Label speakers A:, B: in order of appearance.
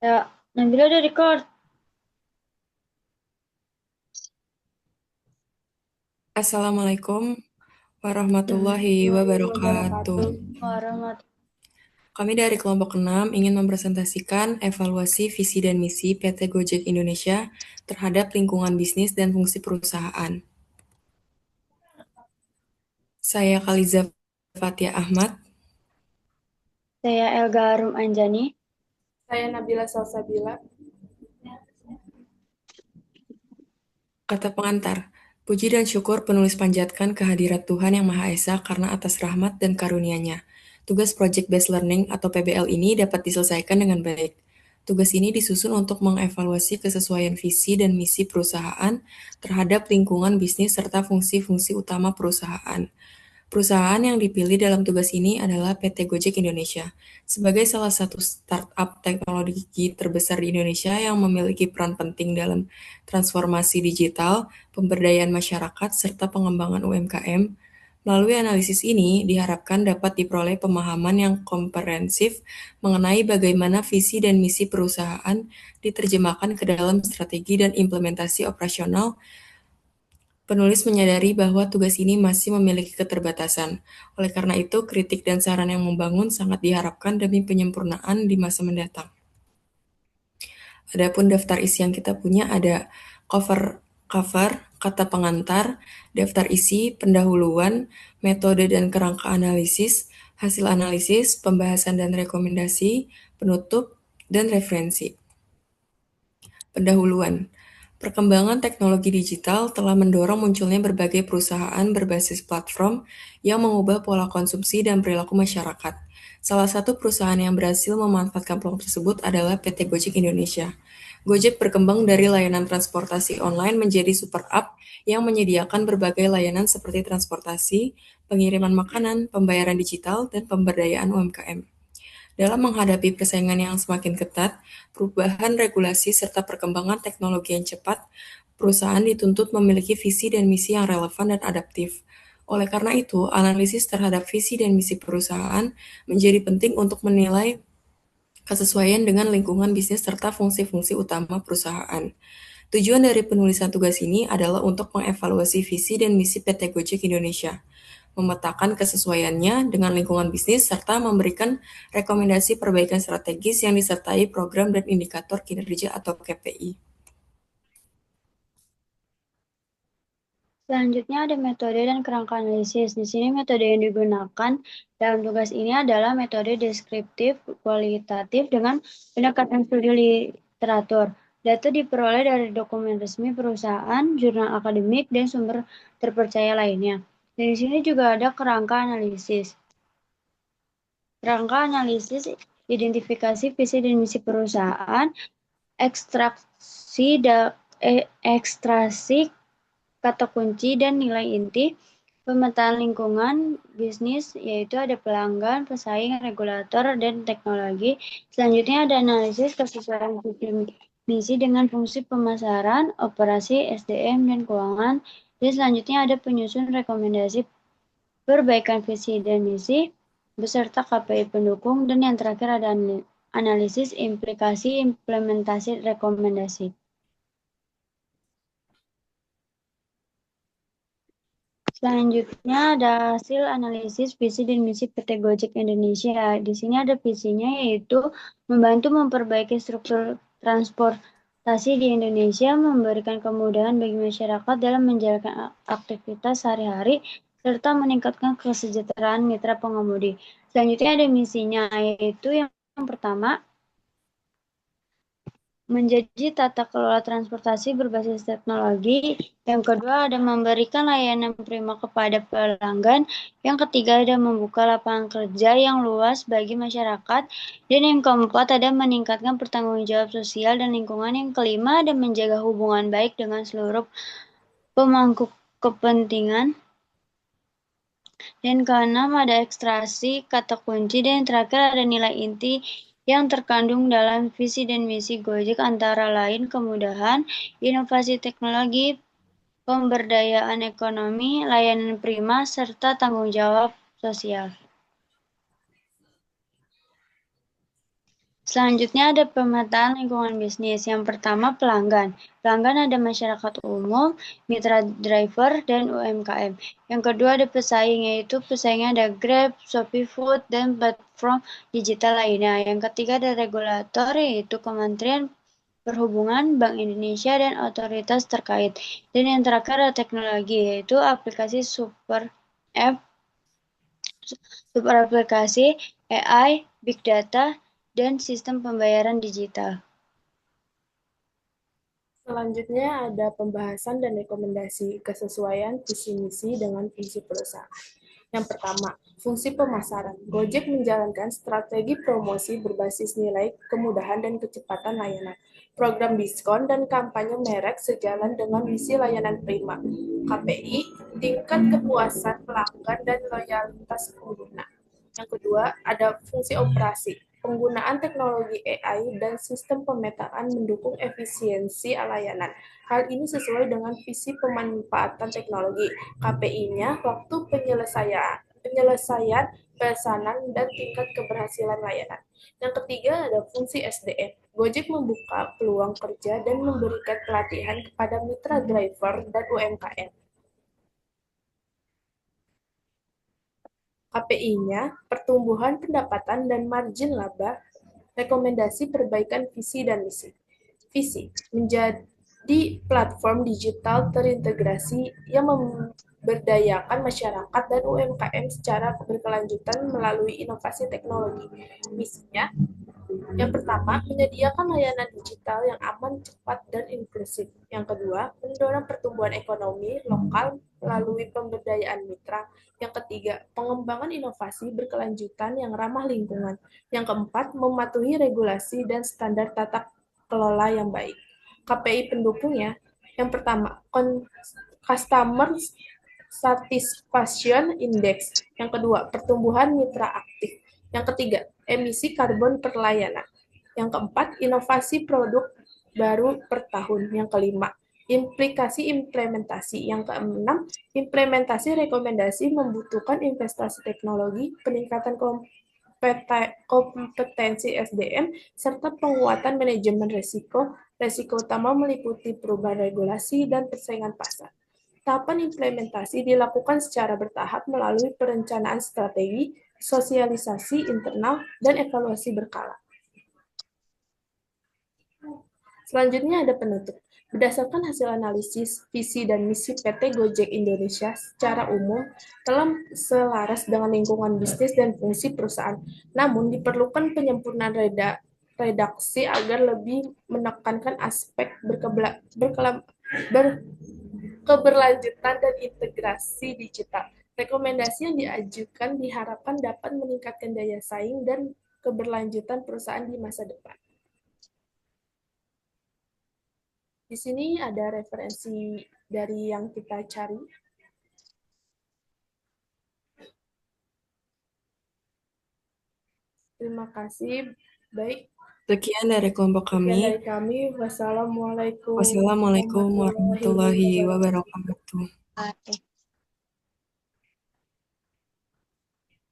A: Ya, Nabila udah record.
B: Assalamualaikum warahmatullahi
A: Warahmatullahi
B: wabarakatuh.
A: wabarakatuh. Warahmatullahi.
B: Kami dari kelompok 6 ingin mempresentasikan evaluasi visi dan misi PT Gojek Indonesia terhadap lingkungan bisnis dan fungsi perusahaan. Saya Kaliza Fatia Ahmad,
A: Saya Elga Arum Anjani.
C: Saya Nabila Salsabila.
B: kata pengantar. Puji dan syukur penulis panjatkan kehadirat Tuhan Yang Maha Esa karena atas rahmat dan karunia-Nya. Tugas Project Based Learning atau PBL ini dapat diselesaikan dengan baik. Tugas ini disusun untuk mengevaluasi kesesuaian visi dan misi perusahaan terhadap lingkungan bisnis serta fungsi-fungsi utama perusahaan. Perusahaan yang dipilih dalam tugas ini adalah PT Gojek Indonesia, sebagai salah satu startup teknologi terbesar di Indonesia yang memiliki peran penting dalam transformasi digital, pemberdayaan masyarakat, serta pengembangan UMKM. Melalui analisis ini, diharapkan dapat diperoleh pemahaman yang komprehensif mengenai bagaimana visi dan misi perusahaan diterjemahkan ke dalam strategi dan implementasi operasional. Penulis menyadari bahwa tugas ini masih memiliki keterbatasan. Oleh karena itu, kritik dan saran yang membangun sangat diharapkan demi penyempurnaan di masa mendatang. Adapun daftar isi yang kita punya ada cover, kata pengantar, daftar isi, pendahuluan, metode dan kerangka analisis, hasil analisis, pembahasan dan rekomendasi, penutup, dan referensi. Pendahuluan. Perkembangan teknologi digital telah mendorong munculnya berbagai perusahaan berbasis platform yang mengubah pola konsumsi dan perilaku masyarakat. Salah satu perusahaan yang berhasil memanfaatkan peluang tersebut adalah PT Gojek Indonesia. Gojek berkembang dari layanan transportasi online menjadi super app yang menyediakan berbagai layanan seperti transportasi, pengiriman makanan, pembayaran digital, dan pemberdayaan UMKM. Dalam menghadapi persaingan yang semakin ketat, perubahan regulasi serta perkembangan teknologi yang cepat, perusahaan dituntut memiliki visi dan misi yang relevan dan adaptif. Oleh karena itu, analisis terhadap visi dan misi perusahaan menjadi penting untuk menilai kesesuaian dengan lingkungan bisnis serta fungsi-fungsi utama perusahaan. Tujuan dari penulisan tugas ini adalah untuk mengevaluasi visi dan misi PT Gojek Indonesia, memetakan kesesuaiannya dengan lingkungan bisnis, serta memberikan rekomendasi perbaikan strategis yang disertai program dan indikator kinerja atau KPI.
A: Selanjutnya ada metode dan kerangka analisis. Di sini metode yang digunakan dalam tugas ini adalah metode deskriptif kualitatif dengan pendekatan studi literatur. Data diperoleh dari dokumen resmi perusahaan, jurnal akademik, dan sumber terpercaya lainnya. Dan di sini juga ada kerangka analisis. Kerangka analisis identifikasi visi dan misi perusahaan, ekstraksi ekstrasi kata kunci dan nilai inti, pemetaan lingkungan bisnis, yaitu ada pelanggan, pesaing, regulator, dan teknologi. Selanjutnya ada analisis kesesuaian visi misi dengan fungsi pemasaran, operasi, SDM, dan keuangan. Dan selanjutnya ada penyusun rekomendasi perbaikan visi dan misi beserta KPI pendukung. Dan yang terakhir ada analisis implikasi implementasi rekomendasi. Selanjutnya ada hasil analisis visi dan misi PT Gojek Indonesia. Di sini ada visinya yaitu membantu memperbaiki struktur transportasi di Indonesia, memberikan kemudahan bagi masyarakat dalam menjalankan aktivitas sehari-hari, serta meningkatkan kesejahteraan mitra pengemudi. Selanjutnya ada misinya yaitu yang pertama, menjadi tata kelola transportasi berbasis teknologi. Yang kedua ada memberikan layanan prima kepada pelanggan. Yang ketiga ada membuka lapangan kerja yang luas bagi masyarakat. Dan yang keempat ada meningkatkan pertanggungjawab sosial dan lingkungan. Yang kelima ada menjaga hubungan baik dengan seluruh pemangku kepentingan. Dan keenam ada ekstraksi kata kunci, dan yang terakhir ada nilai inti yang terkandung dalam visi dan misi Gojek antara lain kemudahan, inovasi teknologi, pemberdayaan ekonomi, layanan prima, serta tanggung jawab sosial. Selanjutnya ada pemetaan lingkungan bisnis. Yang pertama pelanggan. Pelanggan ada masyarakat umum, mitra driver, dan UMKM. Yang kedua ada pesaing, yaitu pesaingnya ada Grab, Shopee Food, dan platform digital lainnya. Yang ketiga ada regulator, yaitu Kementerian Perhubungan, Bank Indonesia, dan otoritas terkait. Dan yang terakhir ada teknologi, yaitu aplikasi super app, super aplikasi, AI, Big Data, dan sistem pembayaran digital.
C: Selanjutnya ada pembahasan dan rekomendasi kesesuaian visi misi dengan visi perusahaan. Yang pertama, fungsi pemasaran. Gojek menjalankan strategi promosi berbasis nilai, kemudahan, dan kecepatan layanan. Program diskon dan kampanye merek sejalan dengan misi layanan prima. KPI, tingkat kepuasan pelanggan dan loyalitas pengguna. Yang kedua, ada fungsi operasi. Penggunaan teknologi AI dan sistem pemetaan mendukung efisiensi layanan. Hal ini sesuai dengan visi pemanfaatan teknologi. KPI-nya waktu penyelesaian pesanan dan tingkat keberhasilan layanan. Yang ketiga ada fungsi SDM. Gojek membuka peluang kerja dan memberikan pelatihan kepada mitra driver dan UMKM. KPI-nya, pertumbuhan pendapatan dan margin laba, rekomendasi perbaikan visi dan misi. Visi, menjadi platform digital terintegrasi yang memberdayakan masyarakat dan UMKM secara berkelanjutan melalui inovasi teknologi. Misinya, yang pertama, menyediakan layanan digital yang aman, cepat, dan inklusif. Yang kedua, mendorong pertumbuhan ekonomi lokal melalui pemberdayaan mitra. Yang ketiga, pengembangan inovasi berkelanjutan yang ramah lingkungan. Yang keempat, mematuhi regulasi dan standar tata kelola yang baik. KPI pendukungnya, yang pertama, Customer Satisfaction Index. Yang kedua, pertumbuhan mitra aktif. Yang ketiga, emisi karbon per layanan. Yang keempat, inovasi produk baru per tahun. Yang kelima, implikasi implementasi. Yang keenam, implementasi rekomendasi membutuhkan investasi teknologi, peningkatan kompetensi SDM, serta penguatan manajemen risiko. Risiko utama meliputi perubahan regulasi dan persaingan pasar. Tahapan implementasi dilakukan secara bertahap melalui perencanaan strategi, sosialisasi internal, dan evaluasi berkala. Selanjutnya ada penutup. Berdasarkan hasil analisis visi dan misi PT Gojek Indonesia secara umum telah selaras dengan lingkungan bisnis dan fungsi perusahaan. Namun diperlukan penyempurnaan redaksi agar lebih menekankan aspek keberlanjutan dan integrasi digital. Rekomendasi yang diajukan diharapkan dapat meningkatkan daya saing dan keberlanjutan perusahaan di masa depan. Di sini ada referensi dari yang kita cari. Terima kasih. Baik.
B: Sekian dari kelompok kami.
C: Sekian dari kami. Wassalamualaikum
B: Wassalamualaikum warahmatullahi wabarakatuh.